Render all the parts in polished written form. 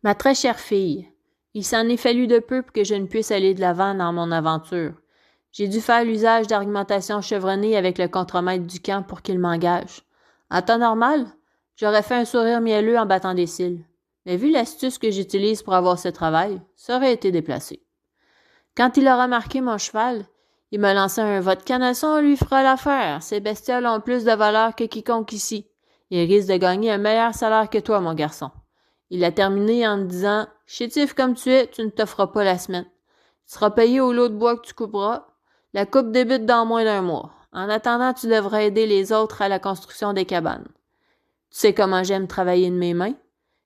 Ma très chère fille, il s'en est fallu de peu pour que je ne puisse aller de l'avant dans mon aventure. J'ai dû faire l'usage d'argumentation chevronnée avec le contremaître du camp pour qu'il m'engage. En temps normal, j'aurais fait un sourire mielleux en battant des cils. Mais vu l'astuce que j'utilise pour avoir ce travail, ça aurait été déplacé. Quand il aura marqué mon cheval, il m'a lancé un votre canasson lui fera l'affaire. Ces bestioles ont plus de valeur que quiconque ici. Ils risquent de gagner un meilleur salaire que toi, mon garçon. Il a terminé en me disant chétif comme tu es, tu ne te feras pas la semaine. Tu seras payé au lot de bois que tu couperas. La coupe débute dans moins d'un mois. En attendant, tu devras aider les autres à la construction des cabanes. Tu sais comment j'aime travailler de mes mains?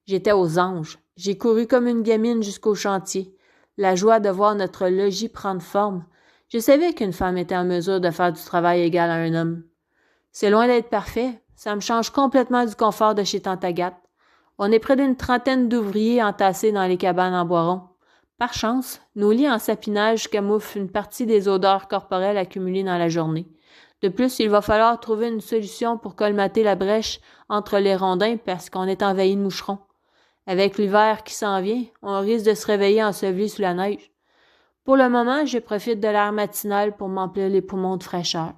J'étais aux anges. J'ai couru comme une gamine jusqu'au chantier. La joie de voir notre logis prendre forme. Je savais qu'une femme était en mesure de faire du travail égal à un homme. C'est loin d'être parfait. Ça me change complètement du confort de chez Tante Agathe. On est près d'une trentaine d'ouvriers entassés dans les cabanes en bois rond. Par chance, nos lits en sapinage camouflent une partie des odeurs corporelles accumulées dans la journée. De plus, il va falloir trouver une solution pour colmater la brèche entre les rondins parce qu'on est envahi de moucherons. Avec l'hiver qui s'en vient, on risque de se réveiller enseveli sous la neige. Pour le moment, je profite de l'air matinal pour m'emplir les poumons de fraîcheur.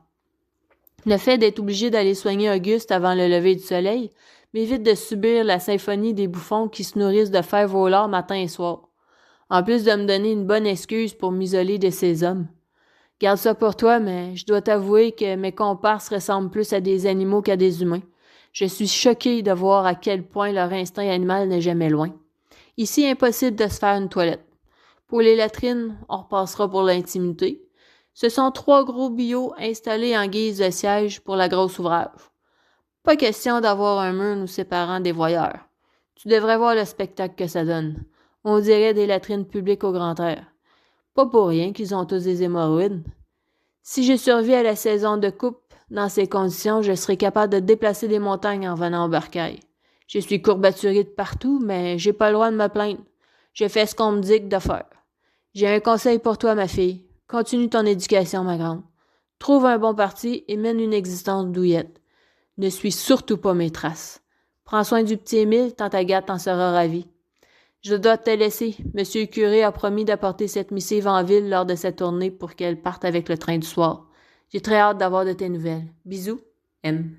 Le fait d'être obligé d'aller soigner Auguste avant le lever du soleil m'évite de subir la symphonie des bouffons qui se nourrissent de fèves au lard matin et soir. En plus de me donner une bonne excuse pour m'isoler de ces hommes. Garde ça pour toi, mais je dois t'avouer que mes comparses ressemblent plus à des animaux qu'à des humains. Je suis choquée de voir à quel point leur instinct animal n'est jamais loin. Ici, impossible de se faire une toilette. Pour les latrines, on repassera pour l'intimité. Ce sont 3 gros billots installés en guise de siège pour la grosse ouvrage. Pas question d'avoir un mur nous séparant des voyeurs. Tu devrais voir le spectacle que ça donne. On dirait des latrines publiques au grand air. Pas pour rien qu'ils ont tous des hémorroïdes. Si je survis à la saison de coupe, dans ces conditions, je serais capable de déplacer des montagnes en venant au bercail. Je suis courbaturée de partout, mais j'ai pas le droit de me plaindre. Je fais ce qu'on me dit de faire. J'ai un conseil pour toi, ma fille. Continue ton éducation, ma grande. Trouve un bon parti et mène une existence douillette. Ne suis surtout pas mes traces. Prends soin du petit Émile, tante Agathe en sera ravie. Je dois te laisser. Monsieur le curé a promis d'apporter cette missive en ville lors de sa tournée pour qu'elle parte avec le train du soir. J'ai très hâte d'avoir de tes nouvelles. Bisous, M.